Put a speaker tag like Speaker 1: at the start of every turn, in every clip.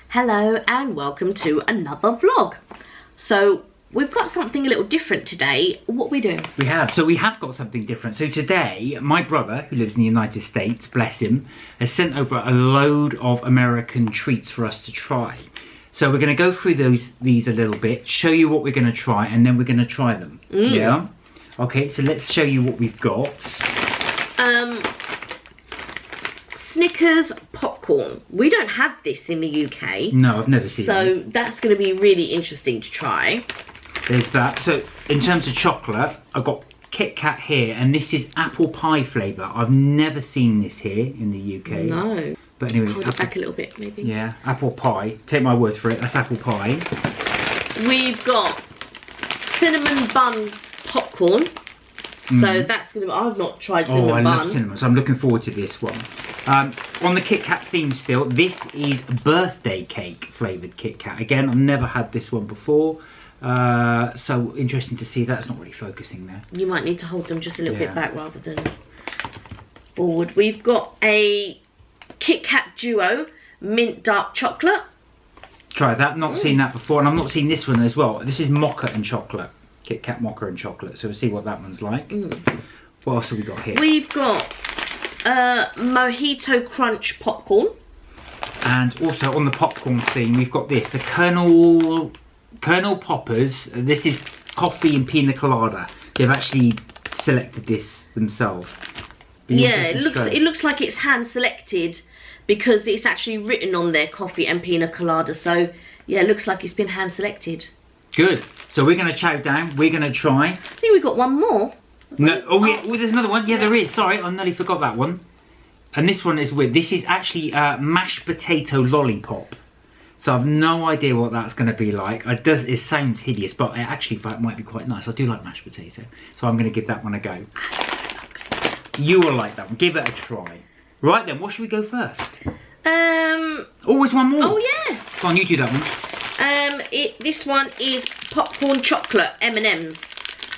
Speaker 1: Hello and welcome to another vlog. So we've got something a little different today. What are we doing?
Speaker 2: We have got something different. So today, my brother, who lives in the United States, bless him, has sent over a load of American treats for us to try. So we're going to go through these a little bit, show you what we're going to try, and then we're going to try them. Yeah? Okay, so let's show you what we've got.
Speaker 1: Snickers popcorn. We don't have this in the UK.
Speaker 2: No, I've never seen it.
Speaker 1: So that's going to be really interesting to try.
Speaker 2: There's that. So in terms of chocolate, I've got Kit Kat here, and this is apple pie flavour. I've never seen this here in the UK.
Speaker 1: No.
Speaker 2: But anyway,
Speaker 1: hold it back a little bit, maybe.
Speaker 2: Yeah, apple pie. Take my word for it. That's apple pie.
Speaker 1: We've got cinnamon bun popcorn. So that's gonna be, I've not tried cinnamon bun.
Speaker 2: Oh, I love cinnamon, so I'm looking forward to this one. On the Kit Kat theme still, this is birthday cake flavoured Kit Kat. Again, I've never had this one before. So interesting to see. That's not really focusing there.
Speaker 1: You might need to hold them just a little bit back rather than forward. We've got a Kit Kat Duo mint dark chocolate. Try
Speaker 2: that. Not seen that before, and I've not seen this one as well. This is mocha and chocolate. Kit Kat mocha and chocolate. So we'll see what that one's like. What else have we got here?
Speaker 1: We've got Mojito Crunch popcorn.
Speaker 2: And also on the popcorn theme, we've got this, the Colonel Poppers. This is coffee and pina colada. They've actually selected this themselves.
Speaker 1: Yeah, it looks like it's hand selected because it's actually written on there coffee and pina colada. So yeah, it looks like it's been hand selected. Good.
Speaker 2: So we're going to chow down. We're going to try.
Speaker 1: I think we've got one more.
Speaker 2: No, yeah, there's another one. Yeah, there is. Sorry, I nearly forgot that one. And this one is weird. This is actually mashed potato lollipop. So I've no idea what that's going to be like. It sounds hideous, but it actually might be quite nice. I do like mashed potato. So I'm going to give that one a go. You will like that one. Give it a try. Right then, what should we go first? Always one more.
Speaker 1: Oh yeah.
Speaker 2: Go on, you do that one.
Speaker 1: This one is popcorn chocolate M&M's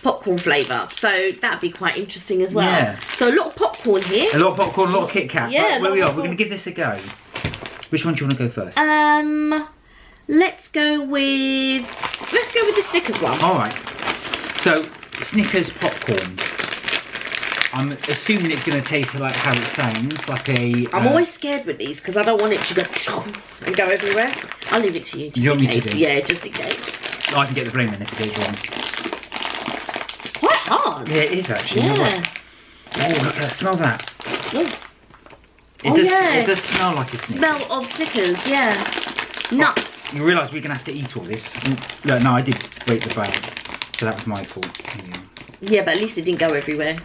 Speaker 1: popcorn flavour, so that'd be quite interesting as well. Yeah. So a lot of popcorn here.
Speaker 2: A lot of popcorn, a lot of Kit Kat.
Speaker 1: Yeah.
Speaker 2: Right, where we are, we're going to give this a go. Which one do you want to go first?
Speaker 1: Let's go with the Snickers one.
Speaker 2: All right. So Snickers popcorn. I'm assuming it's going to taste like how it sounds, like a...
Speaker 1: I'm always scared with these because I don't want it to go and go everywhere. I'll leave it to you, just in case. To do? Yeah, just in case.
Speaker 2: I can get the blame then if it goes wrong.
Speaker 1: It's quite hard.
Speaker 2: Yeah, it is actually.
Speaker 1: Yeah.
Speaker 2: Oh, look at that. Smell that.
Speaker 1: Oh.
Speaker 2: It does smell like a Snickers.
Speaker 1: Smell of Snickers, yeah. Nuts.
Speaker 2: You realise we're going to have to eat all this? No, I did break the bag, so that was my fault.
Speaker 1: Yeah, but at least it didn't go everywhere.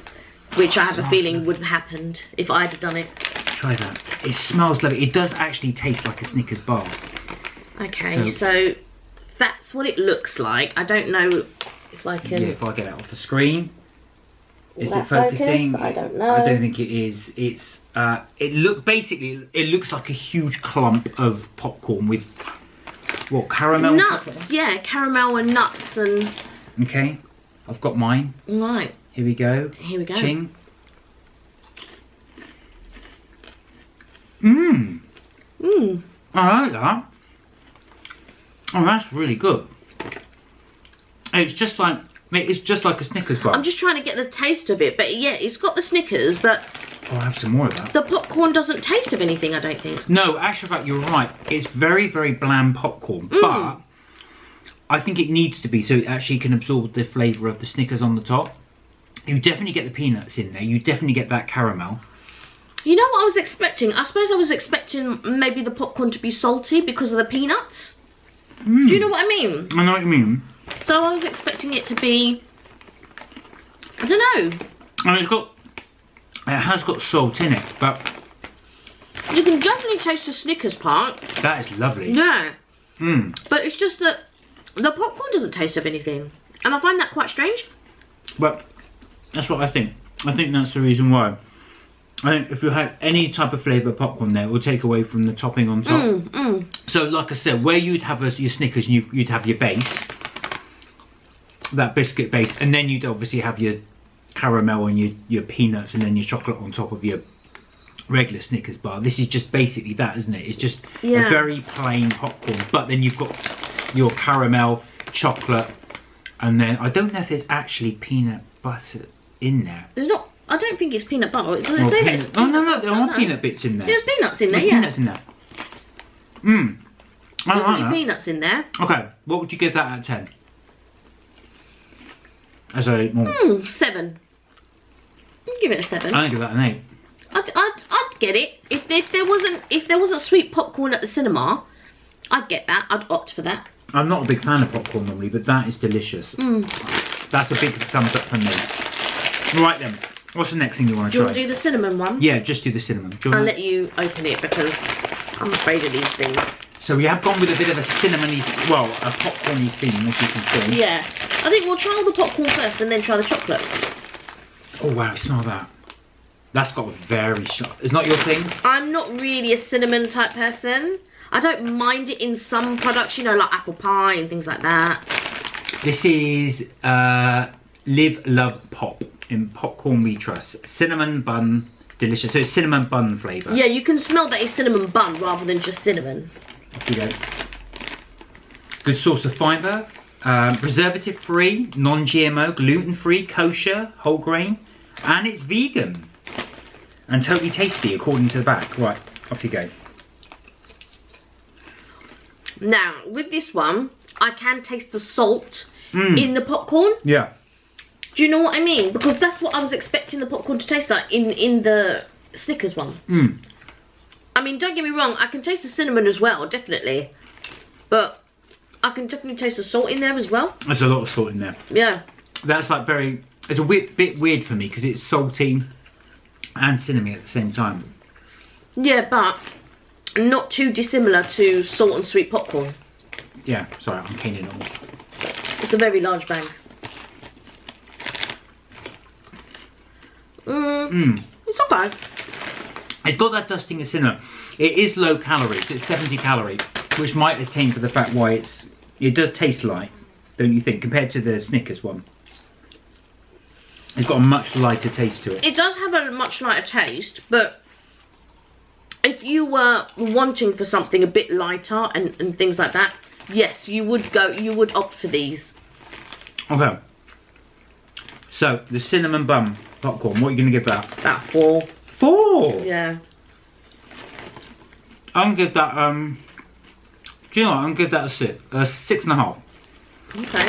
Speaker 1: Which I have a feeling would have happened if I'd have done it.
Speaker 2: Try that. It smells lovely. It does actually taste like a Snickers bar.
Speaker 1: Okay, so that's what it looks like. I don't know if I can...
Speaker 2: Yeah, if I get it off the screen. Is it
Speaker 1: focusing?
Speaker 2: Focus?
Speaker 1: I don't know.
Speaker 2: I don't think it is. It's it looks like a huge clump of popcorn with what, caramel?
Speaker 1: Nuts, yeah, caramel and nuts and...
Speaker 2: Okay, I've got mine.
Speaker 1: Right.
Speaker 2: Here we go.
Speaker 1: Here we go.
Speaker 2: Ching. I like that. Oh, that's really good. It's just like a Snickers bar.
Speaker 1: I'm just trying to get the taste of it, but yeah, it's got the Snickers, but
Speaker 2: I'll have some more of that.
Speaker 1: The popcorn doesn't taste of anything, I don't think.
Speaker 2: No, actually, you're right. It's very, very bland popcorn, but I think it needs to be so it actually can absorb the flavour of the Snickers on the top. You definitely get the peanuts in there. You definitely get that caramel.
Speaker 1: You know what I was expecting? I suppose I was expecting maybe the popcorn to be salty because of the peanuts. Do you know what I mean?
Speaker 2: I know what you mean.
Speaker 1: So I was expecting it to be, I don't know.
Speaker 2: And it has got salt in it, but
Speaker 1: you can definitely taste the Snickers part.
Speaker 2: That is lovely.
Speaker 1: Yeah. But it's just that the popcorn doesn't taste of anything, and I find that quite strange.
Speaker 2: But that's what I think. I think that's the reason why. I think if you had any type of flavour popcorn there, it will take away from the topping on top. So like I said, where you'd have your Snickers and you'd have your base, that biscuit base, and then you'd obviously have your caramel and your peanuts and then your chocolate on top of your regular Snickers bar. This is just basically that, isn't it? It's just
Speaker 1: Yeah.
Speaker 2: a very plain popcorn, but then you've got your caramel, chocolate, and then I don't know if there's actually peanut butter in there.
Speaker 1: There's not. I don't think it's peanut butter. Does it
Speaker 2: Or
Speaker 1: say
Speaker 2: peanut-
Speaker 1: that it's
Speaker 2: oh no,
Speaker 1: peanut
Speaker 2: there
Speaker 1: butter?
Speaker 2: are
Speaker 1: No.
Speaker 2: peanut bits in there.
Speaker 1: There's peanuts in there.
Speaker 2: There's
Speaker 1: Yeah.
Speaker 2: peanuts in there. Mmm. I like
Speaker 1: Definitely
Speaker 2: that.
Speaker 1: peanuts in there.
Speaker 2: Okay, what would you give that out of 10? As I eat more.
Speaker 1: 7. I'd give it a 7.
Speaker 2: I'd give that an 8.
Speaker 1: I'd get it if there wasn't sweet popcorn at the cinema. I'd get that. I'd opt for that.
Speaker 2: I'm not a big fan of popcorn normally, but that is delicious. That's a big thumbs up from me. Right then, what's the next thing you want
Speaker 1: Do
Speaker 2: to
Speaker 1: you
Speaker 2: try?
Speaker 1: want to do the cinnamon one?
Speaker 2: Yeah, just do the cinnamon. Do you
Speaker 1: I'll
Speaker 2: wanna-
Speaker 1: let you open it because I'm afraid of these things.
Speaker 2: So we have gone with a bit of a cinnamony, well, a popcorny theme, as you can see.
Speaker 1: Yeah. I think we'll try all the popcorn first and then try the chocolate.
Speaker 2: Oh wow, smell that. That's got a very sharp. It's not your thing?
Speaker 1: I'm not really a cinnamon type person. I don't mind it in some products, you know, like apple pie and things like that.
Speaker 2: This is Live Love Pop in Popcorn We Trust. Cinnamon bun, delicious. So it's cinnamon bun flavour.
Speaker 1: Yeah, you can smell that it's cinnamon bun rather than just cinnamon.
Speaker 2: You know. Good source of fibre. Preservative free, non-GMO, gluten free, kosher, whole grain, and it's vegan. And totally tasty according to the back. Right, off you go.
Speaker 1: Now, with this one, I can taste the salt in the popcorn.
Speaker 2: Yeah.
Speaker 1: Do you know what I mean? Because that's what I was expecting the popcorn to taste like in the Snickers one. I mean, don't get me wrong, I can taste the cinnamon as well, definitely. But I can definitely taste the salt in there as well.
Speaker 2: There's a lot of salt in there.
Speaker 1: Yeah.
Speaker 2: That's like very, it's a bit weird for me because it's salty and cinnamon at the same time.
Speaker 1: Yeah, but not too dissimilar to salt and sweet popcorn.
Speaker 2: Yeah, sorry, I'm cleaning it all.
Speaker 1: It's a very large bag. It's okay.
Speaker 2: It's got that dusting of cinnamon. It is low calorie, so it's 70 calories, which might attain to the fact why it does taste light, don't you think, compared to the Snickers one. It's got a much lighter taste to it.
Speaker 1: It does have a much lighter taste, but if you were wanting for something a bit lighter and things like that, yes, you would opt for these.
Speaker 2: Okay. So, the cinnamon bun popcorn, what are you going to give that?
Speaker 1: About 4.
Speaker 2: 4?
Speaker 1: Yeah.
Speaker 2: I'm going to give that, do you know what, I'm going to give that a 6.5.
Speaker 1: Okay.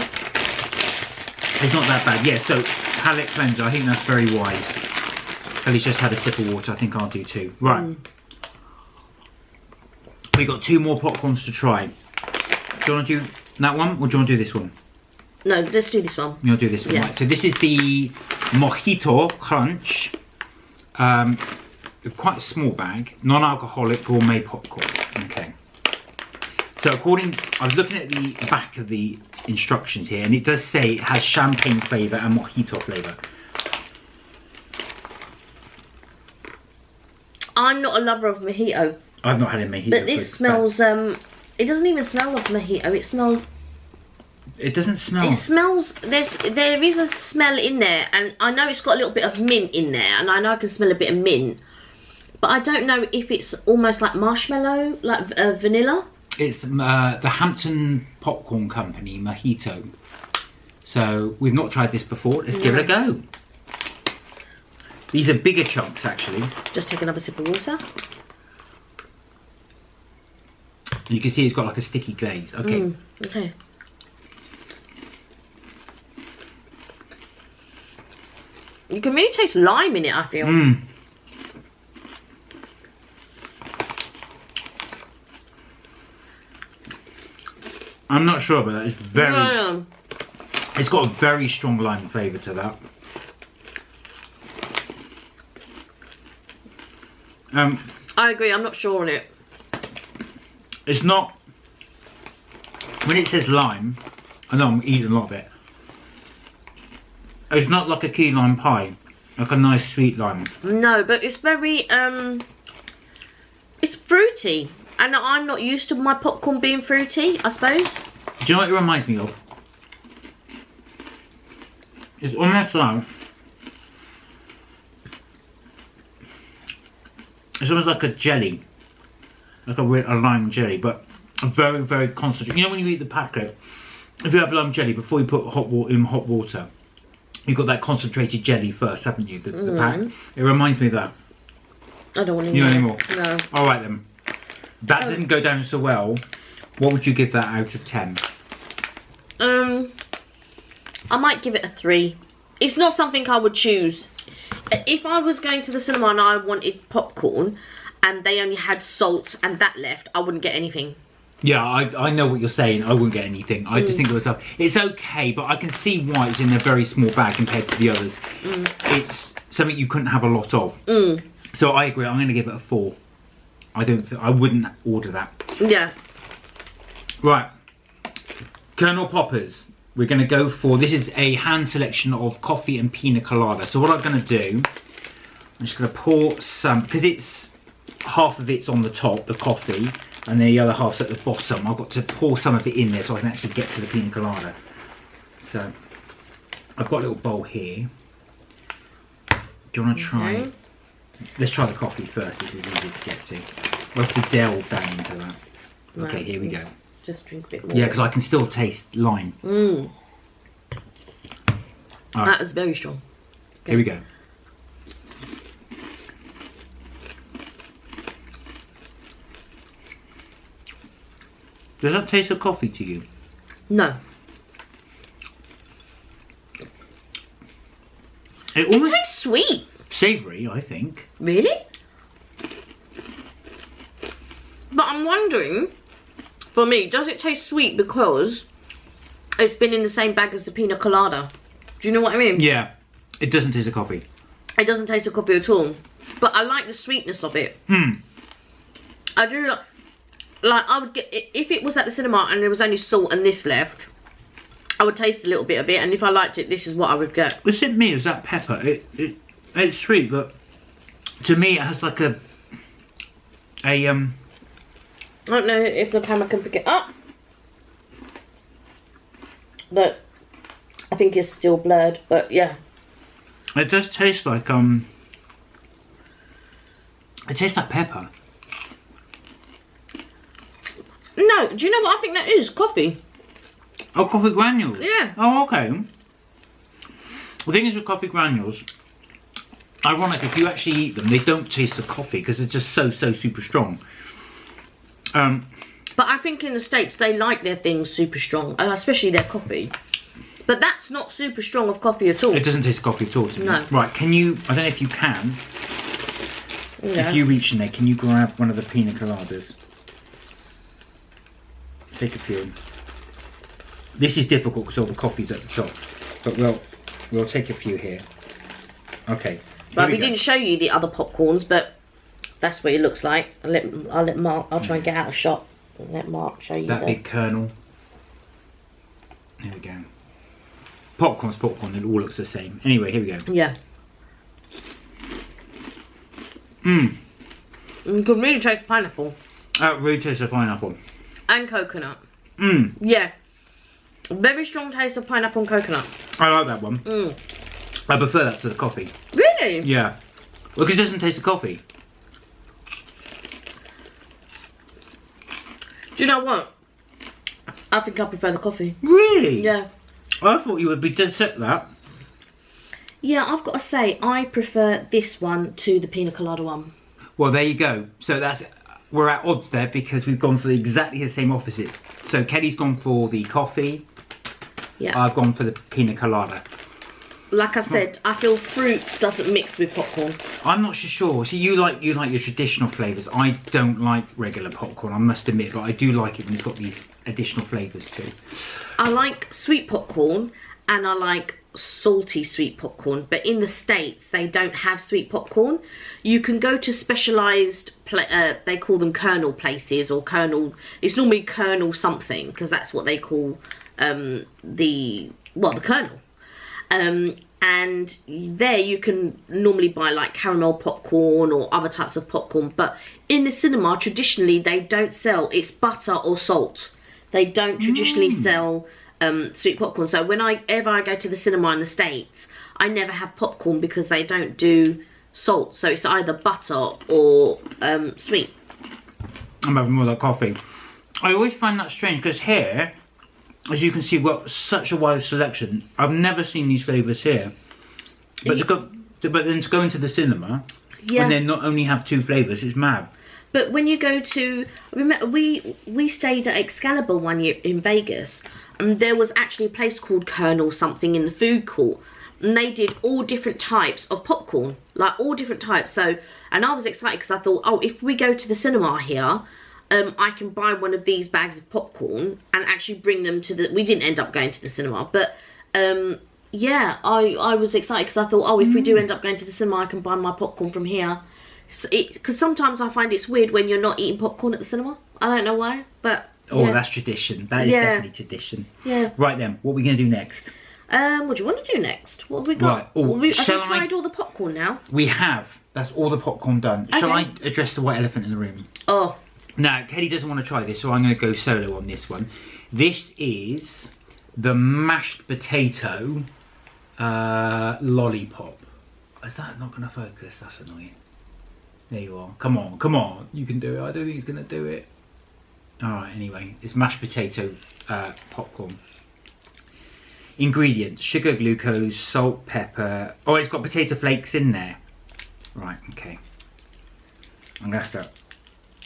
Speaker 2: It's not that bad. Yeah, so palate cleanser, I think that's very wise. Ellie's just had a sip of water, I think I'll do too. Right. We've got 2 more popcorns to try. Do you want to do that one or do you want to do this one?
Speaker 1: No, let's do this one.
Speaker 2: You'll do this one,
Speaker 1: Yeah.
Speaker 2: right. So this is the Mojito Crunch. Quite a small bag, non-alcoholic gourmet popcorn. Okay. So I was looking at the back of the instructions here, and it does say it has champagne flavour and mojito flavour.
Speaker 1: I'm not a lover of mojito,
Speaker 2: I've not had a mojito.
Speaker 1: but this smells. It doesn't even smell of mojito. It smells.
Speaker 2: It doesn't smell.
Speaker 1: It smells. There is a smell in there, and I know it's got a little bit of mint in there, and I know I can smell a bit of mint, but I don't know if it's almost like marshmallow, like vanilla.
Speaker 2: It's the Hampton Popcorn Company Mojito. So we've not tried this before. Let's give it a go. These are bigger chunks, actually.
Speaker 1: Just take another sip of water.
Speaker 2: You can see it's got like a sticky glaze. Okay.
Speaker 1: Okay. You can really taste lime in it, I feel.
Speaker 2: I'm not sure, but it's very.
Speaker 1: Yeah.
Speaker 2: It's got a very strong lime flavour to that.
Speaker 1: I agree. I'm not sure on it.
Speaker 2: It's not. When it says lime, I know I'm eating a lot of it. It's not like a key lime pie, like a nice sweet lime.
Speaker 1: No, but it's very it's fruity, and I'm not used to my popcorn being fruity, I suppose.
Speaker 2: Do you know what it reminds me of? It's almost like It's almost like a jelly, like a lime jelly, but a very, very concentrated. You know when you eat the packet, if you have lime jelly before you put hot water, you've got that concentrated jelly first, haven't you? The pack. It reminds me of that.
Speaker 1: I don't want
Speaker 2: any more.
Speaker 1: No.
Speaker 2: All right then. That didn't go down so well. What would you give that out of 10?
Speaker 1: I might give it a 3. It's not something I would choose. If I was going to the cinema and I wanted popcorn and they only had salt and that left, I wouldn't get anything.
Speaker 2: Yeah, I know what you're saying. I wouldn't get anything. I just think to myself, it's okay, but I can see why it's in a very small bag compared to the others. It's something you couldn't have a lot of. So I agree. I'm going to give it a 4. I wouldn't order that.
Speaker 1: Yeah.
Speaker 2: Right. Colonel Poppers. We're going to go for, this is a hand selection of coffee and pina colada. So what I'm going to do, I'm just going to pour some, because it's half of it's on the top, the coffee, and then the other half's at the bottom. I've got to pour some of it in there so I can actually get to the pina colada. So I've got a little bowl here. Do you want to try? Let's try the coffee first. This is easy to get to. We'll have to delve down into that. Okay, here we go.
Speaker 1: Just drink a bit more.
Speaker 2: Yeah, because I can still taste lime.
Speaker 1: Right.
Speaker 2: Right.
Speaker 1: That was very strong. Okay.
Speaker 2: Here we go. Does that taste of coffee to you?
Speaker 1: No.
Speaker 2: It almost
Speaker 1: tastes sweet.
Speaker 2: savoury, I think.
Speaker 1: Really? But I'm wondering, for me, does it taste sweet because it's been in the same bag as the pina colada? Do you know what I mean?
Speaker 2: Yeah, it doesn't taste of coffee.
Speaker 1: It doesn't taste of coffee at all. But I like the sweetness of it. I do like I would get, if it was at the cinema and there was only salt and this left, I would taste a little bit of it, and if I liked it, this is what I would get.
Speaker 2: It's in me, is that pepper. It's sweet, but to me it has like a
Speaker 1: I don't know if the camera can pick it up, but I think it's still blurred, but yeah.
Speaker 2: It does taste like it tastes like pepper.
Speaker 1: No, do you know what I think that is? Coffee.
Speaker 2: Oh, coffee granules?
Speaker 1: Yeah.
Speaker 2: Oh, okay. The thing is with coffee granules, ironic, if you actually eat them, they don't taste of coffee because they're just so super strong.
Speaker 1: But I think in the States, they like their things super strong, especially their coffee. But that's not super strong of coffee at all.
Speaker 2: It doesn't taste of coffee at all.
Speaker 1: No.
Speaker 2: Right, can you, I don't know if you can,
Speaker 1: Yeah.
Speaker 2: if you reach in there, can you grab one of the pina coladas? Take a few. This is difficult because all the coffee's at the top, but we'll take a few here. Okay.
Speaker 1: Right, we didn't show you the other popcorns, but that's what it looks like. I'll let Mark. I'll try and get out a shot and let Mark show you
Speaker 2: that big kernel. There we go. Popcorn's popcorn. It all looks the same. Anyway, here we go.
Speaker 1: Yeah. You can really taste pineapple.
Speaker 2: Really tastes of pineapple.
Speaker 1: And coconut. Yeah. Very strong taste of pineapple and coconut.
Speaker 2: I like that one. I prefer that to the coffee.
Speaker 1: Really?
Speaker 2: Yeah. Look, it doesn't taste of coffee.
Speaker 1: Do you know what? I think I prefer the coffee.
Speaker 2: Really?
Speaker 1: Yeah.
Speaker 2: I thought you would be dead set that.
Speaker 1: Yeah, I've got to say, I prefer this one to the pina colada one.
Speaker 2: Well, there you go. So we're at odds there because we've gone for exactly the same opposite. So Kelly's gone for the coffee.
Speaker 1: Yeah.
Speaker 2: I've gone for the pina colada.
Speaker 1: Like I said, I feel fruit doesn't mix with popcorn.
Speaker 2: I'm not so sure. See, you like your traditional flavours. I don't like regular popcorn, I must admit, but I do like it when it's got these additional flavours too.
Speaker 1: I like sweet popcorn and I like salty sweet popcorn, but in the States they don't have sweet popcorn. You can go to specialised they call them kernel places, or kernel, it's normally kernel something because that's what they call the kernel, and there you can normally buy like caramel popcorn or other types of popcorn, but in the cinema traditionally they don't sell, it's butter or salt. They don't traditionally sell sweet popcorn. So whenever I go to the cinema in the States, I never have popcorn because they don't do salt. So it's either butter or sweet.
Speaker 2: I'm having more like coffee. I always find that strange because here, as you can see, we've got such a wide selection. I've never seen these flavours here. But then to go into the cinema, and then not only have 2 flavours, it's mad.
Speaker 1: But when you go to, remember we stayed at Excalibur one year in Vegas, and there was actually a place called Colonel something in the food court, and they did all different types of popcorn, like all different types. So, and I was excited because I thought, oh, if we go to the cinema here, I can buy one of these bags of popcorn and actually bring them to the. We didn't end up going to the cinema, but yeah, I was excited because I thought, oh, if we do end up going to the cinema, I can buy my popcorn from here. Because sometimes I find it's weird when you're not eating popcorn at the cinema. I don't know why, but
Speaker 2: oh, that's tradition. That is definitely tradition.
Speaker 1: Yeah.
Speaker 2: Right then, what are we going to do next?
Speaker 1: What do you want to do next? What have we got?
Speaker 2: Right.
Speaker 1: Have we tried all the popcorn now?
Speaker 2: We have. That's all the popcorn done.
Speaker 1: Okay.
Speaker 2: Shall I address the white elephant in the room?
Speaker 1: Oh.
Speaker 2: Now, Kelly doesn't want to try this, so I'm going to go solo on this one. This is the mashed potato lollipop. Is that not going to focus? That's annoying. There you are. Come on, come on. You can do it. I don't think he's going to do it. Alright, anyway. It's mashed potato popcorn. Ingredients. Sugar, glucose, salt, pepper. Oh, it's got potato flakes in there. Right, okay. I'm going to have to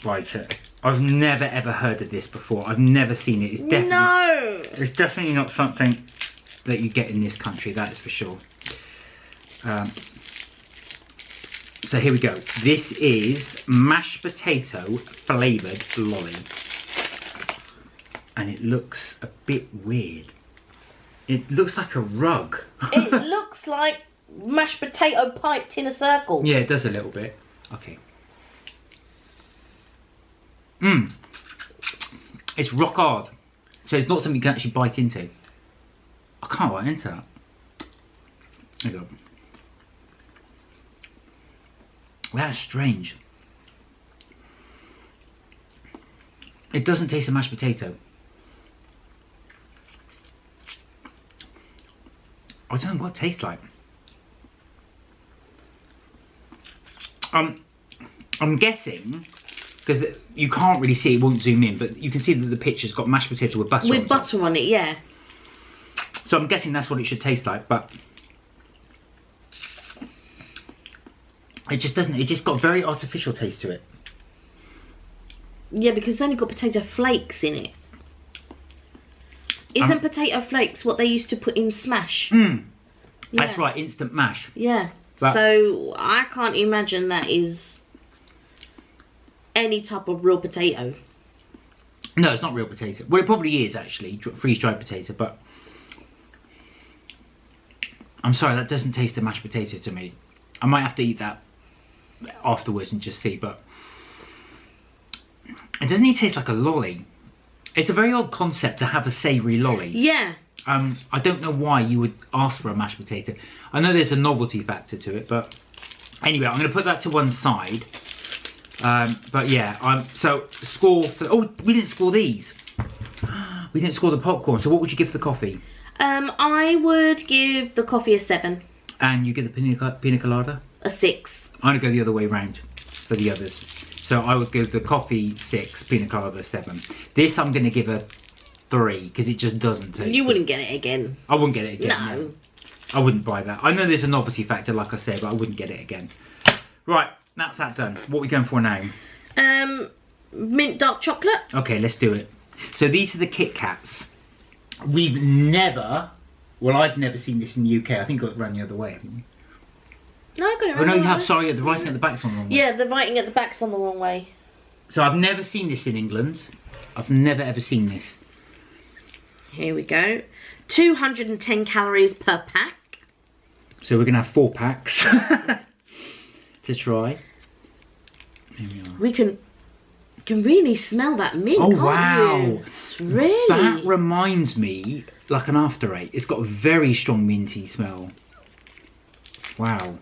Speaker 2: bite it. I've never ever heard of this before. I've never seen it. It's definitely, it's definitely not something that you get in this country, that is for sure. So here we go. This is mashed potato flavoured lolly. And it looks a bit weird. It looks like a rug.
Speaker 1: It looks like mashed potato piped in a circle.
Speaker 2: Yeah, it does a little bit. Okay. Mmm. It's rock hard. So it's not something you can actually bite into. I can't bite into that. There you go. That's strange. It doesn't taste of mashed potato. I don't know what it tastes like. I'm guessing, because you can't really see, it won't zoom in, but you can see that the picture's got mashed potato with butter on it.
Speaker 1: With butter on it, yeah.
Speaker 2: So I'm guessing that's what it should taste like, but it just doesn't. It just got a very artificial taste to it.
Speaker 1: Yeah, because it's only got potato flakes in it. Isn't potato flakes what they used to put in smash?
Speaker 2: Yeah.
Speaker 1: That's
Speaker 2: right, instant mash.
Speaker 1: Yeah.
Speaker 2: But
Speaker 1: so I can't imagine that is any type of real potato.
Speaker 2: No, it's not real potato. Well, it probably is actually freeze-dried potato, but I'm sorry, that doesn't taste of mashed potato to me. I might have to eat that afterwards and just see, but it doesn't even taste like a lolly. It's a very odd concept to have a savoury lolly.
Speaker 1: Yeah.
Speaker 2: I don't know why you would ask for a mashed potato. I know there's a novelty factor to it, but anyway, I'm going to put that to one side. But yeah, so score for... Oh, we didn't score these. We didn't score the popcorn. So what would you give the coffee?
Speaker 1: I would give the coffee a 7.
Speaker 2: And you give the pina colada?
Speaker 1: A 6.
Speaker 2: I'm going to go the other way round for the others. So I would give the coffee 6, pina colada 7. This I'm going to give a 3 because it just doesn't taste.
Speaker 1: You wouldn't get it again.
Speaker 2: I wouldn't get it again.
Speaker 1: No.
Speaker 2: I wouldn't buy that. I know there's a novelty factor, like I said, but I wouldn't get it again. Right, that's that done. What are we going for now?
Speaker 1: Mint dark chocolate.
Speaker 2: Okay, let's do it. So these are the Kit Kats. We've never... Well, I've never seen this in the UK. I think it got run the other way, haven't you?
Speaker 1: No, I got it
Speaker 2: Oh,
Speaker 1: right.
Speaker 2: no, you have. Sorry, the writing at the back's on the wrong way.
Speaker 1: Yeah, the writing at the back's on the wrong way.
Speaker 2: So I've never seen this in England. I've never ever seen this.
Speaker 1: Here we go. 210 calories per pack.
Speaker 2: So we're going to have 4 packs to try. Here we are.
Speaker 1: We can really smell that mint,
Speaker 2: Oh,
Speaker 1: can't
Speaker 2: wow.
Speaker 1: you? It's really...
Speaker 2: That reminds me, like an After Eight. It's got a very strong minty smell. Wow.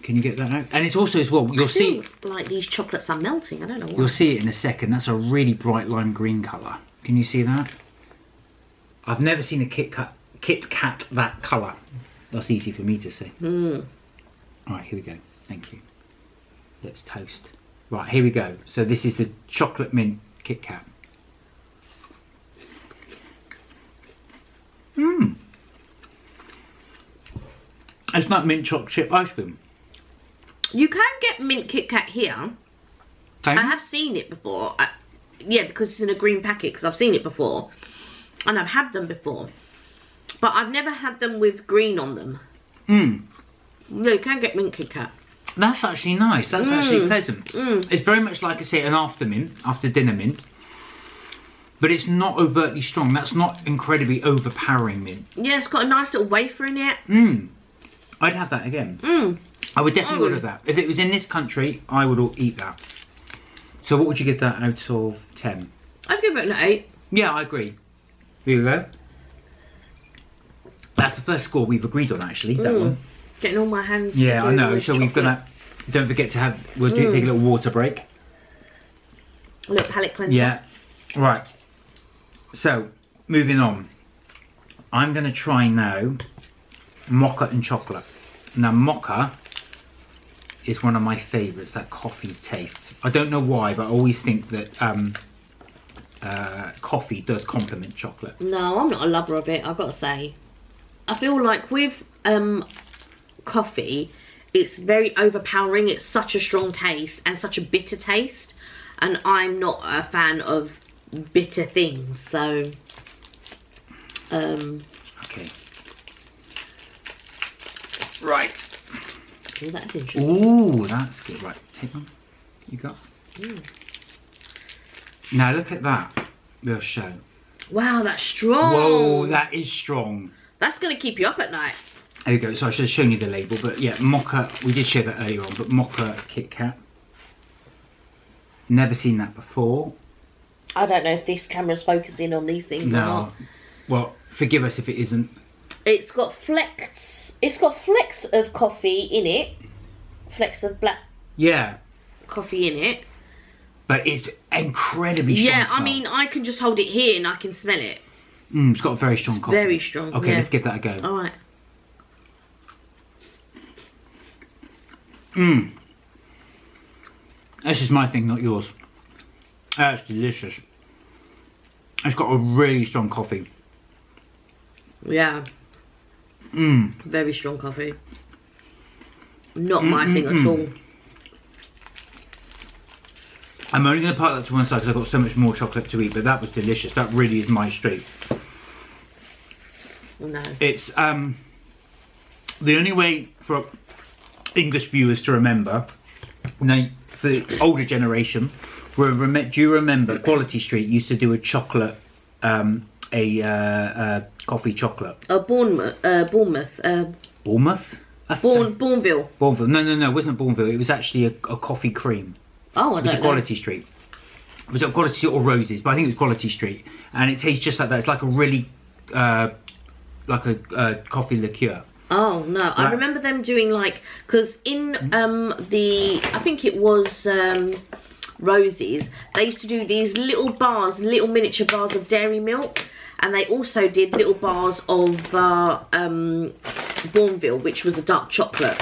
Speaker 2: Can you get that out? And it's also as well, you'll see...
Speaker 1: like these chocolates are melting, I don't know why.
Speaker 2: You'll see it in a second. That's a really bright lime green colour. Can you see that? I've never seen a Kit Kat that colour. That's easy for me to say. Alright, here we go. Thank you. Let's toast. Right, here we go. So this is the chocolate mint Kit Kat. Mmm. It's like mint chocolate chip ice cream.
Speaker 1: You can get mint Kit Kat here.
Speaker 2: Same?
Speaker 1: I have seen it before. Yeah, because it's in a green packet, because I've seen it before. And I've had them before. But I've never had them with green on them.
Speaker 2: Mmm.
Speaker 1: Yeah, you can get mint Kit Kat.
Speaker 2: That's actually nice. That's actually pleasant. It's very much like I say an after dinner mint. But it's not overtly strong. That's not incredibly overpowering mint.
Speaker 1: Yeah, it's got a nice little wafer in it.
Speaker 2: Mmm. I'd have that again. I would definitely order that. If it was in this country, I would eat that. So what would you give that out of 10?
Speaker 1: I'd give it an 8.
Speaker 2: Yeah, I agree. Here we go. That's the first score we've agreed on, actually, that one.
Speaker 1: Getting all my hands.
Speaker 2: Yeah, I know. So we've got that. Don't forget to have, we'll take a little water break.
Speaker 1: A little palate cleanser.
Speaker 2: Yeah. Right. So, moving on. I'm going to try now mocha and chocolate. Now, mocha is one of my favourites, that coffee taste. I don't know why, but I always think that coffee does complement chocolate.
Speaker 1: No, I'm not a lover of it, I've got to say. I feel like with coffee, it's very overpowering. It's such a strong taste and such a bitter taste. And I'm not a fan of bitter things, so...
Speaker 2: Okay. Right.
Speaker 1: Oh, that's interesting.
Speaker 2: Ooh, that's good. Right, take one. You got. Now look at that. We'll show.
Speaker 1: Wow, that's strong.
Speaker 2: Whoa, that is strong.
Speaker 1: That's going to keep you up at night.
Speaker 2: There we go. So I should have shown you the label, but yeah, mocha. We did show that earlier on, but mocha Kit Kat. Never seen that before.
Speaker 1: I don't know if this camera's focusing on these things or not.
Speaker 2: Well, forgive us if it isn't.
Speaker 1: It's got flecks. It's got flecks of coffee in it. Flecks of black coffee in it.
Speaker 2: But it's incredibly strong.
Speaker 1: Yeah, I mean, I can just hold it here and I can smell it.
Speaker 2: It's got a very strong coffee.
Speaker 1: Very strong.
Speaker 2: Okay, let's give that a go.
Speaker 1: Alright.
Speaker 2: This is my thing, not yours. That's delicious. It's got a really strong coffee.
Speaker 1: Yeah. Very strong coffee. Not my thing at all.
Speaker 2: I'm only going to park that to one side because I've got so much more chocolate to eat, but that was delicious. That really is my street.
Speaker 1: No.
Speaker 2: It's the only way for English viewers to remember, now for the older generation, do you remember Quality Street used to do a chocolate, coffee chocolate?
Speaker 1: Bournemouth.
Speaker 2: Bournemouth? That's
Speaker 1: Bourneville.
Speaker 2: Bourneville. No, it wasn't Bourneville. It was actually a coffee cream.
Speaker 1: Oh, I
Speaker 2: It was
Speaker 1: don't know.
Speaker 2: Quality Street. Was it Quality Street or Roses? But I think it was Quality Street. And it tastes just like that. It's like a really, like a coffee liqueur.
Speaker 1: Oh, no.
Speaker 2: Right.
Speaker 1: I remember them doing like, because in I think it was Roses, they used to do these little bars, little miniature bars of dairy milk. And they also did little bars of Bourneville, which was a dark chocolate.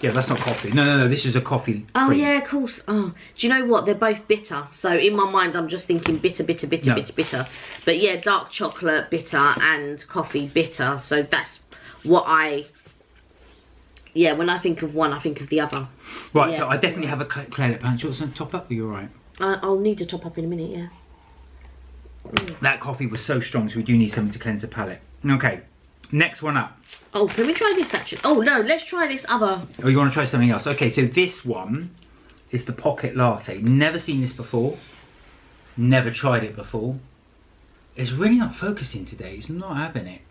Speaker 2: Yeah, that's not coffee. No, this is a coffee
Speaker 1: Oh,
Speaker 2: cream.
Speaker 1: yeah, of course. Oh, do you know what? They're both bitter. So in my mind, I'm just thinking bitter. But yeah, dark chocolate, bitter, and coffee, bitter. So that's what yeah, when I think of one, I think of the other.
Speaker 2: Right,
Speaker 1: Yeah.
Speaker 2: so I definitely have a claret punch. You want some top up? Are you alright?
Speaker 1: I'll need to top up in a minute, yeah.
Speaker 2: That coffee was so strong, so we do need something to cleanse the palate. Okay, next one up.
Speaker 1: Oh, can we try this actually? Oh, no, let's try this other.
Speaker 2: Oh, you want to try something else? Okay, so this one is the pocket latte. Never seen this before. Never tried it before. It's really not focusing today. It's not having it.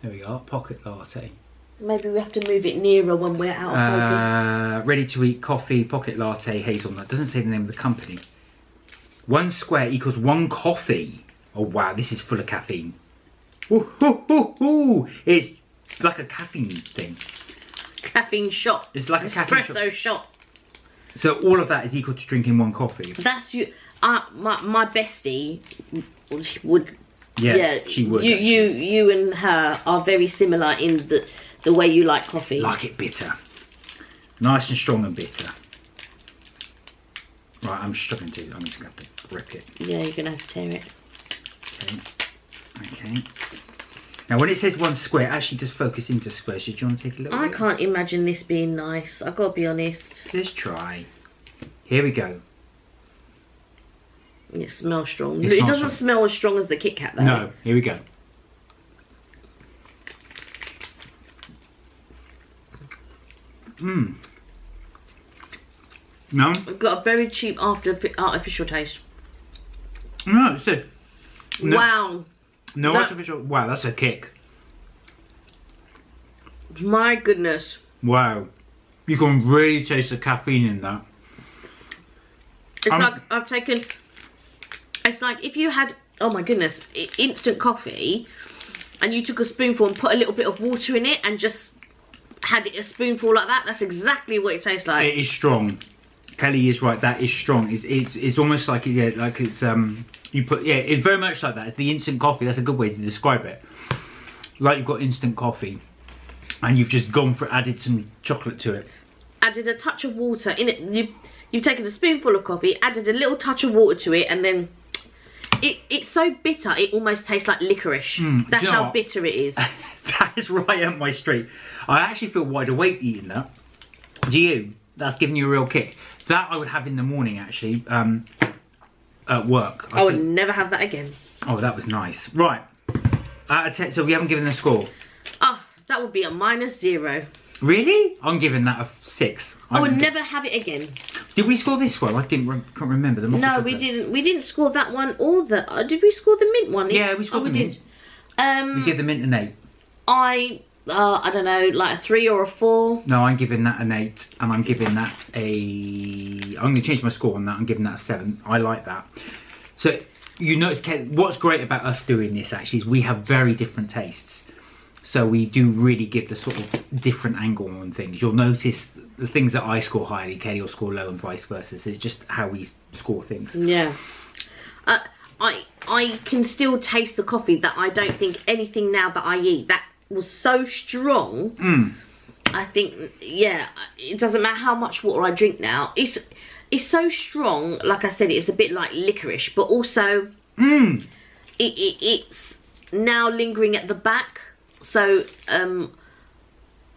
Speaker 2: There we are, pocket latte.
Speaker 1: Maybe we have to move it nearer when we're out of focus.
Speaker 2: Ready to eat coffee, pocket latte, hazelnut. Doesn't say the name of the company. 1 square equals 1 coffee. Oh wow, this is full of caffeine. Ooh, ooh, ooh, ooh. It's like a caffeine thing.
Speaker 1: Caffeine shot.
Speaker 2: It's like a caffeine
Speaker 1: espresso shot.
Speaker 2: So all of that is equal to drinking 1 coffee.
Speaker 1: That's you. My bestie would.
Speaker 2: Yeah, she would.
Speaker 1: You and her are very similar in the way you like coffee.
Speaker 2: Like it bitter. Nice and strong and bitter. Right, I'm struggling to. I'm just going to have to rip it.
Speaker 1: Yeah, you're going to have to tear it.
Speaker 2: Okay. Now, when it says 1 square, actually just focus into squares. Do you want to take a little
Speaker 1: I
Speaker 2: bit?
Speaker 1: can't imagine this being nice. I've got to be honest.
Speaker 2: Let's try. Here we go.
Speaker 1: It smells strong.
Speaker 2: It
Speaker 1: It
Speaker 2: smells
Speaker 1: doesn't
Speaker 2: strong.
Speaker 1: smell as strong as the Kit Kat though.
Speaker 2: No, here we go. Mmm. No?
Speaker 1: I've got a very cheap artificial taste.
Speaker 2: No, it's a... No,
Speaker 1: Wow.
Speaker 2: No
Speaker 1: That-
Speaker 2: artificial... Wow, that's a kick.
Speaker 1: My goodness.
Speaker 2: Wow. You can really taste the caffeine in that.
Speaker 1: It's like I've taken... It's like if you had, oh my goodness, instant coffee and you took a spoonful and put a little bit of water in it and just had it a spoonful like that. That's exactly what it tastes like.
Speaker 2: It is strong. Kelly is right, that is strong. It's almost like, yeah, like it's, you put, yeah, it's very much like that. It's the instant coffee, that's a good way to describe it. Like you've got instant coffee and you've just gone for added some chocolate to it.
Speaker 1: Added a touch of water in it. You've taken a spoonful of coffee, added a little touch of water to it, and then it's so bitter it almost tastes like licorice. That's
Speaker 2: you know
Speaker 1: how
Speaker 2: what?
Speaker 1: bitter it is.
Speaker 2: That is right up my street. I actually feel wide awake eating that. Do you? That's giving you a real kick. That I would have in the morning actually, at work.
Speaker 1: I would never have that again.
Speaker 2: Oh, that was nice. Right, out of 10, so we haven't given a score.
Speaker 1: Oh, that would be a -0.
Speaker 2: Really? I'm giving that a 6.
Speaker 1: I would never have it again.
Speaker 2: Did we score this one? I can't remember. The
Speaker 1: No, we didn't. We didn't score that one or the. Did we score the mint one?
Speaker 2: Yeah, we scored the mint.
Speaker 1: Did.
Speaker 2: We give the mint an 8.
Speaker 1: I don't know, like a 3 or a 4.
Speaker 2: No, I'm giving that an 8, and I'm giving that a... I'm going to change my score on that. I'm giving that a 7. I like that. So, you notice, what's great about us doing this, actually, is we have very different tastes. So we do really give the sort of different angle on things. You'll notice the things that I score highly, Kelly will score low, and vice versa. So it's just how we score things.
Speaker 1: Yeah. I can still taste the coffee. That I don't think anything now that I eat that was so strong. I think, yeah, it doesn't matter how much water I drink now. It's so strong. Like I said, it's a bit like licorice, but also it's now lingering at the back. So,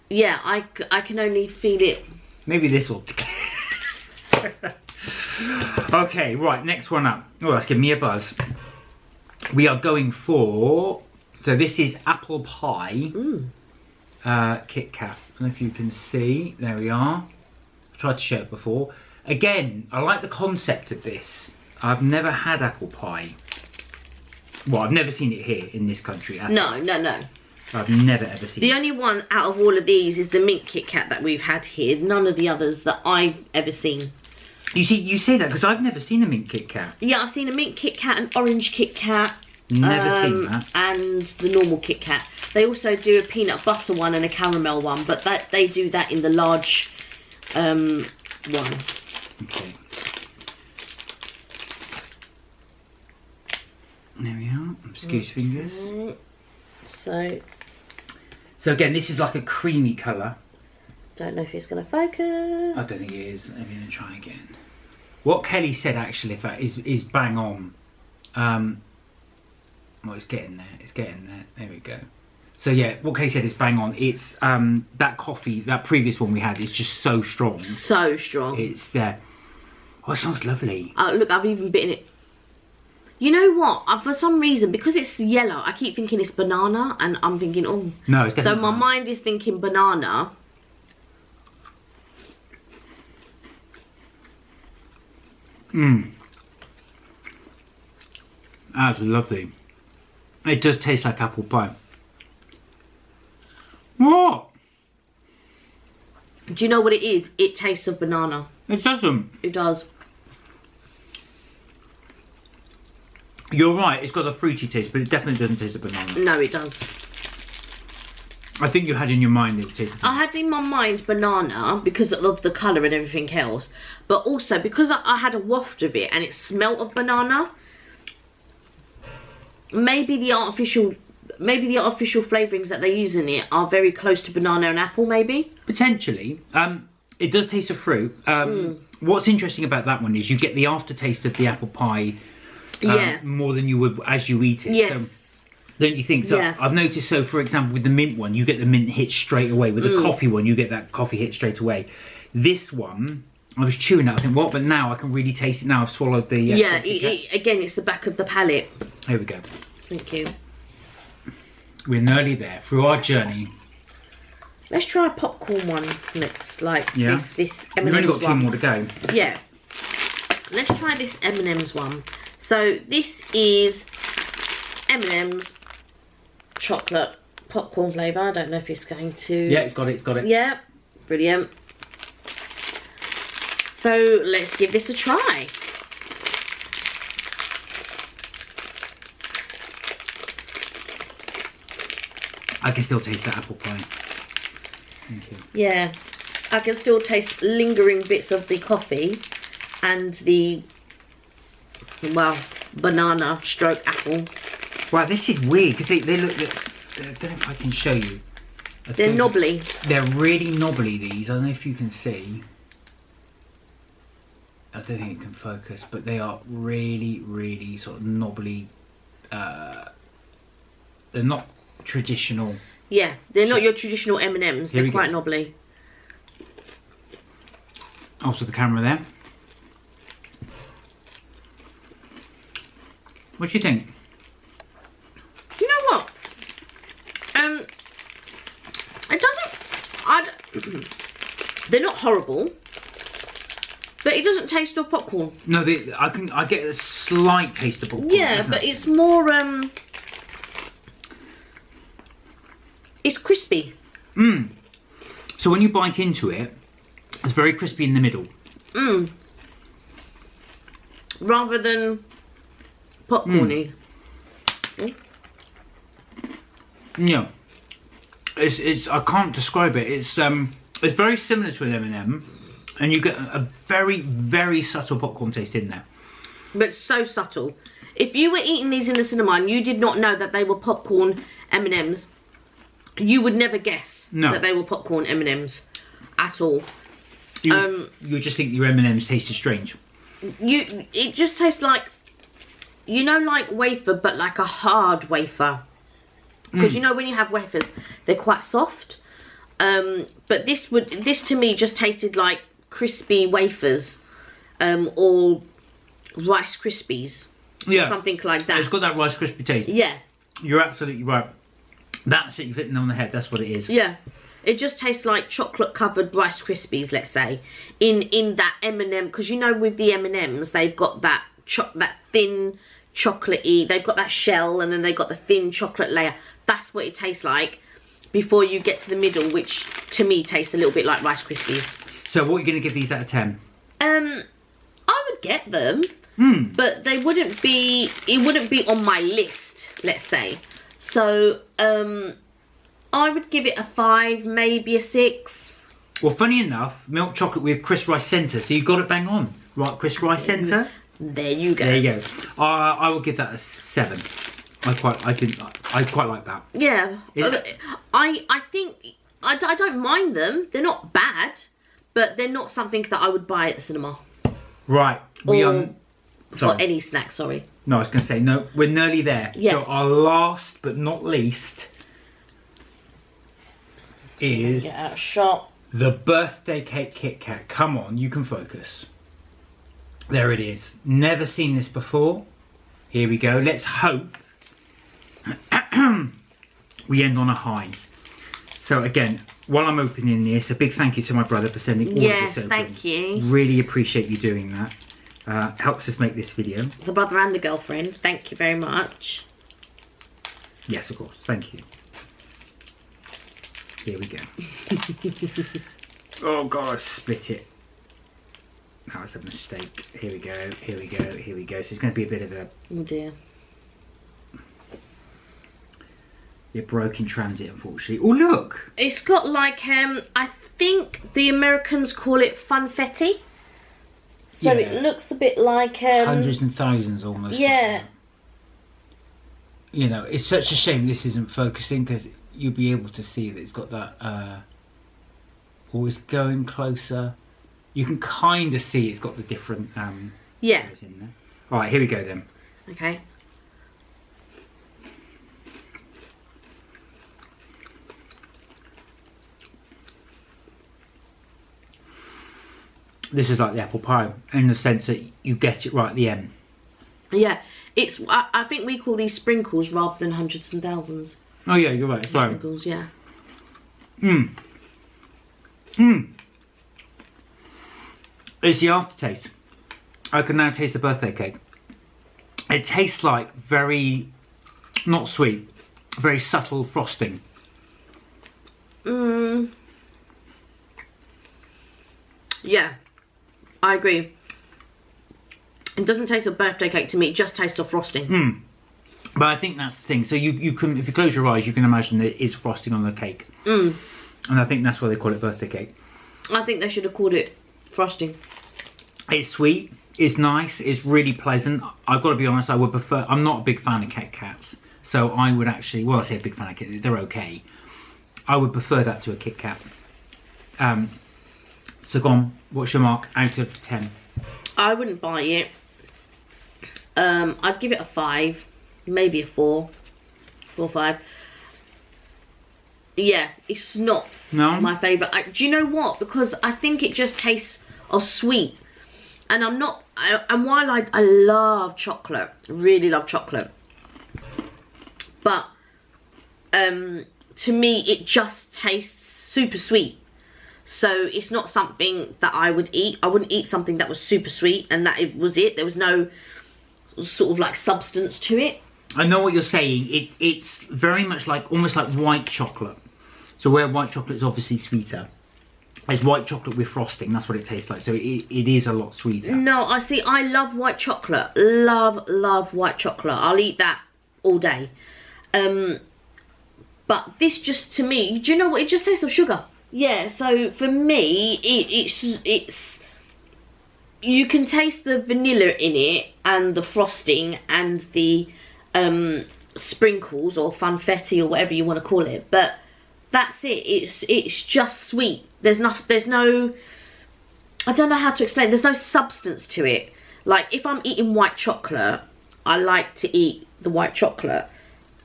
Speaker 1: yeah, I can only feel it.
Speaker 2: Maybe this will... Okay, right, next one up. Oh, that's giving me a buzz. We are going for... So this is apple pie. Kit Kat. I don't know if you can see. There we are. I've tried to show it before. Again, I like the concept of this. I've never had apple pie. Well, I've never seen it here in this country.
Speaker 1: No.
Speaker 2: I've never ever seen
Speaker 1: The
Speaker 2: it.
Speaker 1: only one out of all of these is the mint Kit Kat that we've had here. None of the others that I've ever seen.
Speaker 2: You see, you say that because I've never seen a mint Kit Kat.
Speaker 1: Yeah, I've seen a mint Kit Kat, an orange Kit Kat.
Speaker 2: Never seen that.
Speaker 1: And the normal Kit Kat. They also do a peanut butter one and a caramel one, but they do that in the large one.
Speaker 2: Okay. There we are. Excuse fingers. So again, this is like a creamy colour.
Speaker 1: Don't know if it's going to focus.
Speaker 2: I don't think it is. Let me try again. What Kelly said actually, in fact, is bang on. Well, it's getting there. It's getting there. There we go. So yeah, what Kelly said is bang on. It's that coffee, that previous one we had, is just so strong.
Speaker 1: So strong.
Speaker 2: It's there. Oh, it smells lovely.
Speaker 1: Look, I've even bitten it. You know what? For some reason, because it's yellow, I keep thinking it's banana, and I'm thinking, oh.
Speaker 2: No, it's definitely
Speaker 1: So my
Speaker 2: banana.
Speaker 1: mind is thinking banana.
Speaker 2: That's lovely. It does taste like apple pie. What?
Speaker 1: Do you know what it is? It tastes of banana.
Speaker 2: It doesn't.
Speaker 1: It does.
Speaker 2: You're right, it's got a fruity taste, but it definitely doesn't taste of banana.
Speaker 1: No, it does.
Speaker 2: I think you had in your mind it tasted.
Speaker 1: I had in my mind banana because of the colour and everything else, but also because I had a waft of it and it smelt of banana. Maybe the artificial flavourings that they use in it are very close to banana and apple, maybe.
Speaker 2: Potentially. It does taste of fruit. What's interesting about that one is you get the aftertaste of the apple pie more than you would as you eat it.
Speaker 1: Yes.
Speaker 2: So, don't you think? So I've noticed, so for example, with the mint one, you get the mint hit straight away. With the coffee one, you get that coffee hit straight away. This one, I was chewing it, I think, what? But now I can really taste it now. I've swallowed the...
Speaker 1: again, it's the back of the palate.
Speaker 2: Here we go.
Speaker 1: Thank you.
Speaker 2: We're nearly there through our journey.
Speaker 1: Let's try a popcorn one next, like this M&M's
Speaker 2: We've only got 2
Speaker 1: one.
Speaker 2: more to go.
Speaker 1: Yeah. Let's try this M&M's one. So this is M&M's chocolate popcorn flavour. I don't know if it's going to...
Speaker 2: Yeah, it's got it.
Speaker 1: Yeah, brilliant. So let's give this a try.
Speaker 2: I can still taste that apple pie. Thank you.
Speaker 1: Yeah, I can still taste lingering bits of the coffee and the, well, banana stroke apple.
Speaker 2: Wow, this is weird because they look... I don't know if I can show you.
Speaker 1: They're knobbly.
Speaker 2: They're really knobbly, these. I don't know if you can see. I don't think it can focus, but they are really, really sort of knobbly. They're not traditional.
Speaker 1: Yeah, they're not your traditional M&Ms. They're quite knobbly.
Speaker 2: Also the camera there. What do you think?
Speaker 1: You know what? It doesn't... they're not horrible, but it doesn't taste of popcorn.
Speaker 2: No, I get a slight taste of popcorn.
Speaker 1: Yeah, but it's more it's crispy.
Speaker 2: So when you bite into it, it's very crispy in the middle.
Speaker 1: Rather than popcorny.
Speaker 2: Yeah. It's I can't describe it. It's very similar to an M&M. And you get a very, very subtle popcorn taste in there.
Speaker 1: But so subtle. If you were eating these in the cinema and you did not know that they were popcorn M&Ms, you would never guess that they were popcorn M&Ms at all.
Speaker 2: You would just think your M&Ms tasted strange.
Speaker 1: It just tastes like, you know, like wafer, but like a hard wafer. Because you know when you have wafers, they're quite soft. But this to me just tasted like crispy wafers, or Rice Krispies, something like that.
Speaker 2: It's got that Rice Krispie taste.
Speaker 1: Yeah,
Speaker 2: you're absolutely right. That's it. You've hit it on the head. That's what it is.
Speaker 1: Yeah, it just tastes like chocolate covered Rice Krispies. Let's say in that M&M, because you know with the M&Ms they've got that thin chocolatey. They've got that shell and then they've got the thin chocolate layer. That's what it tastes like before you get to the middle, which to me tastes a little bit like Rice Krispies.
Speaker 2: So what are you going to give these out of 10?
Speaker 1: I would get them, but they wouldn't be. It wouldn't be on my list. Let's say. So I would give it a 5, maybe a 6.
Speaker 2: Well, funny enough, milk chocolate with Crisp Rice Centre. So you got it bang on, right? Crisp Rice Centre.
Speaker 1: There you go.
Speaker 2: There you go. I will give that a 7. I quite like that.
Speaker 1: Yeah. I think I don't mind them. They're not bad, but they're not something that I would buy at the cinema.
Speaker 2: Right.
Speaker 1: For any snack, sorry.
Speaker 2: No, I was going to say, no, we're nearly there.
Speaker 1: Yeah.
Speaker 2: So our last but not least is
Speaker 1: Get out a shot.
Speaker 2: the birthday cake Kit Kat. Come on, you can focus. There it is. Never seen this before. Here we go. Let's hope we end on a high. So again, while I'm opening this, a big thank you to my brother for sending all of this open.
Speaker 1: Thank you.
Speaker 2: Really appreciate you doing that. Helps us make this video.
Speaker 1: The brother and the girlfriend, thank you very much.
Speaker 2: Yes, of course. Thank you. Here we go. Oh God, I split it. That was a mistake. Here we go, here we go, here we go. So it's going to be a bit of a...
Speaker 1: Oh dear.
Speaker 2: It broke in transit, unfortunately. Oh, look!
Speaker 1: It's got like, I think the Americans call it funfetti. So it looks a bit like...
Speaker 2: hundreds and thousands almost.
Speaker 1: Yeah.
Speaker 2: Like, you know, it's such a shame this isn't focusing because you'll be able to see that it's got that... or is going closer. You can kind of see it's got the different
Speaker 1: yeah.
Speaker 2: colours in there. All right, here we go then.
Speaker 1: Okay.
Speaker 2: This is like the apple pie in the sense that you get it right at the end.
Speaker 1: Yeah, it's. I think we call these sprinkles rather than hundreds and thousands.
Speaker 2: Oh yeah, you're right. Sorry.
Speaker 1: Sprinkles, yeah.
Speaker 2: It's the aftertaste. I can now taste the birthday cake. It tastes like very, not sweet, very subtle frosting.
Speaker 1: Yeah, I agree. It doesn't taste of birthday cake to me, it just tastes of frosting.
Speaker 2: But I think that's the thing. So you can, if you close your eyes, you can imagine that it is frosting on the cake. And I think that's why they call it birthday cake.
Speaker 1: I think they should have called it frosting.
Speaker 2: It's sweet, it's nice, it's really pleasant. I've got to be honest, I would prefer, I'm not a big fan of Kit Kats. So I would actually, well I say a big fan of Kit Kats, they're okay. I would prefer that to a Kit Kat. So go on, what's your mark out of 10?
Speaker 1: I wouldn't buy it. I'd give it a 5, maybe a 4 or 5. Yeah, it's not my favourite. Do you know what? Because I think it just tastes of sweet. And I'm not, and while I love chocolate, really love chocolate. But to me, it just tastes super sweet. So it's not something that I would eat. I wouldn't eat something that was super sweet and that it was it. There was no sort of like substance to it.
Speaker 2: I know what you're saying. It's very much like, almost like white chocolate. So where white chocolate is obviously sweeter, it's white chocolate with frosting. That's what it tastes like. So it is a lot sweeter.
Speaker 1: No, I see. I love white chocolate. Love white chocolate. I'll eat that all day. But this just, to me, do you know what? It just tastes of sugar. Yeah, so for me, it's you can taste the vanilla in it and the frosting and the sprinkles or funfetti or whatever you want to call it, but that's it. It's just sweet. There's no, I don't know how to explain. There's no substance to it. Like if I'm eating white chocolate, I like to eat the white chocolate,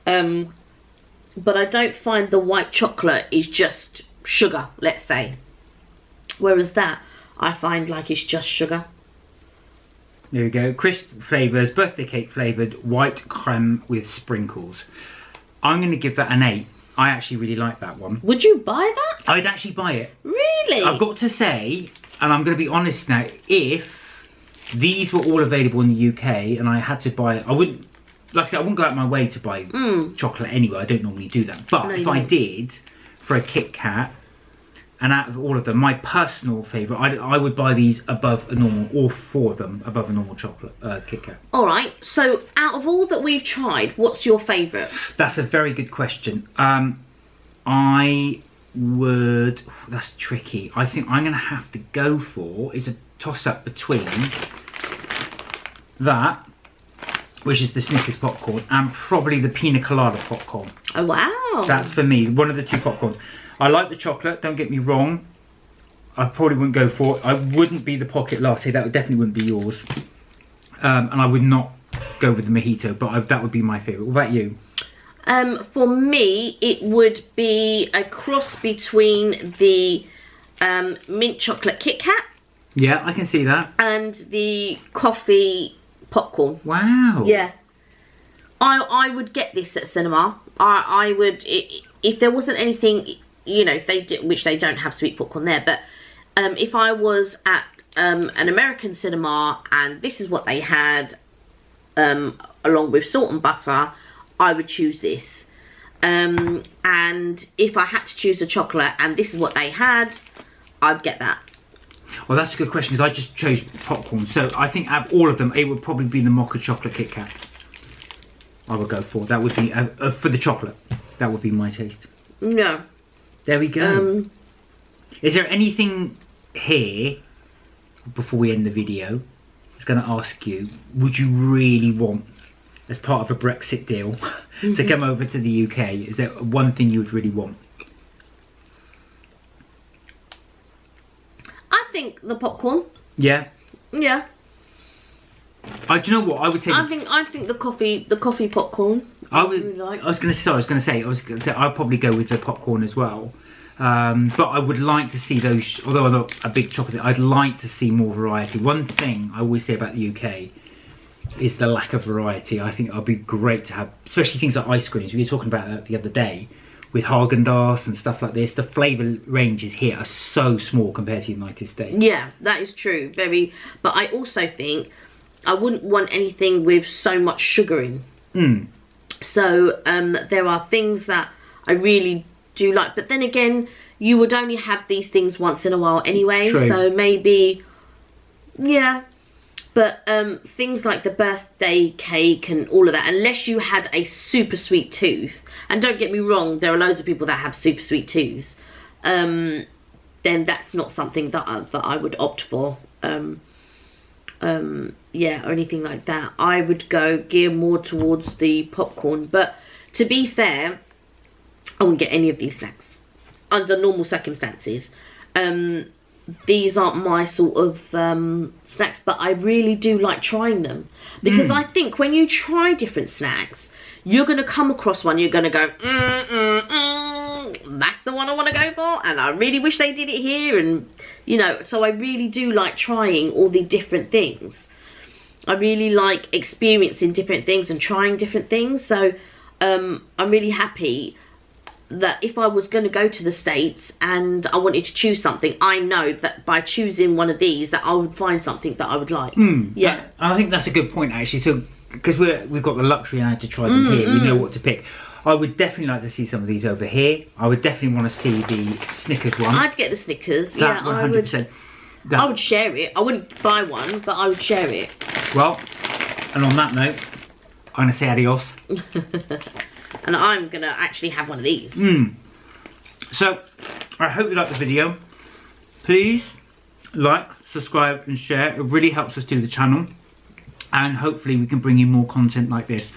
Speaker 1: but I don't find the white chocolate is just sugar, let's say, whereas that I find like it's just sugar.
Speaker 2: There we go. Crisp flavours, birthday cake flavoured, white creme with sprinkles. I'm going to give that an 8. I actually really like that one.
Speaker 1: Would you buy that?
Speaker 2: I'd actually buy it.
Speaker 1: Really?
Speaker 2: I've got to say, and I'm going to be honest now, if these were all available in the UK and I had to buy, I wouldn't, like I said, I wouldn't go out of my way to buy chocolate anyway. I don't normally do that. But if I did, for a Kit Kat, and out of all of them, my personal favourite, I would buy these above a normal, all 4 of them above a normal chocolate Kit Kat. Alright,
Speaker 1: so out of all that we've tried, what's your favourite?
Speaker 2: That's a very good question. I would, that's tricky. I think I'm going to have to go for, is a toss-up between that, which is the Snickers popcorn, and probably the pina colada popcorn.
Speaker 1: Oh wow.
Speaker 2: That's for me, one of the 2 popcorns. I like the chocolate, don't get me wrong. I probably wouldn't go for it. I wouldn't be the pocket latte, that definitely wouldn't be yours. And I would not go with the mojito, but that would be my favourite. What about you?
Speaker 1: For me, it would be a cross between the mint chocolate Kit Kat.
Speaker 2: Yeah, I can see that.
Speaker 1: And the coffee popcorn.
Speaker 2: Wow.
Speaker 1: Yeah. I would get this at cinema. I would, if there wasn't anything, you know, if they did, which they don't have sweet popcorn there, but if I was at an American cinema and this is what they had along with salt and butter, I would choose this. And if I had to choose a chocolate and this is what they had, I'd get that.
Speaker 2: Well, that's a good question because I just chose popcorn. So I think out of all of them, it would probably be the mocha chocolate Kit Kat. I would go for. That would be, for the chocolate, that would be my taste.
Speaker 1: No.
Speaker 2: There we go. Is there anything here, before we end the video, I was going to ask you, would you really want, as part of a Brexit deal, to come over to the UK? Is there one thing you would really want?
Speaker 1: think the popcorn.
Speaker 2: Yeah.
Speaker 1: Yeah.
Speaker 2: Do you know what I would say?
Speaker 1: I think the coffee popcorn.
Speaker 2: I was going to say I'd probably go with the popcorn as well. But I would like to see those. Although I'm not a big chocolate, I'd like to see more variety. One thing I always say about the UK is the lack of variety. I think it'll be great to have, especially things like ice creams. We were talking about that the other day with Haagen-Dazs and stuff like this. The flavour ranges here are so small compared to the United States.
Speaker 1: Yeah, that is true. Very. But I also think I wouldn't want anything with so much sugar in. So there are things that I really do like, but then again, you would only have these things once in a while anyway.
Speaker 2: True.
Speaker 1: So maybe, yeah. But things like the birthday cake and all of that, unless you had a super sweet tooth, and don't get me wrong, there are loads of people that have super sweet tooths, then that's not something that I would opt for. Yeah, or anything like that. I would gear more towards the popcorn. But to be fair, I wouldn't get any of these snacks under normal circumstances. These aren't my sort of snacks, but I really do like trying them, because I think when you try different snacks, you're going to come across one, you're going to go, that's the one I want to go for, and I really wish they did it here, and you know, so I really do like trying all the different things. I really like experiencing different things and trying different things. So I'm really happy that if I was going to go to the States and I wanted to choose something, I know that by choosing one of these that I would find something that I would like. Yeah,
Speaker 2: I think that's a good point actually. So because we've got the luxury now to try them here, we know what to pick. I would definitely like to see some of these over here. I would definitely want to see the Snickers one.
Speaker 1: I'd get the Snickers.
Speaker 2: That
Speaker 1: yeah,
Speaker 2: 100%.
Speaker 1: I would share it. I wouldn't buy one, but I would share it.
Speaker 2: Well, and on that note, I'm going to say adios.
Speaker 1: And I'm going to actually have one of these.
Speaker 2: So, I hope you liked the video. Please like, subscribe and share. It really helps us do the channel. And hopefully we can bring you more content like this.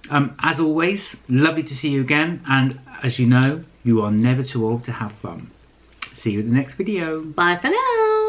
Speaker 2: As always, lovely to see you again. And as you know, you are never too old to have fun. See you in the next video.
Speaker 1: Bye for now.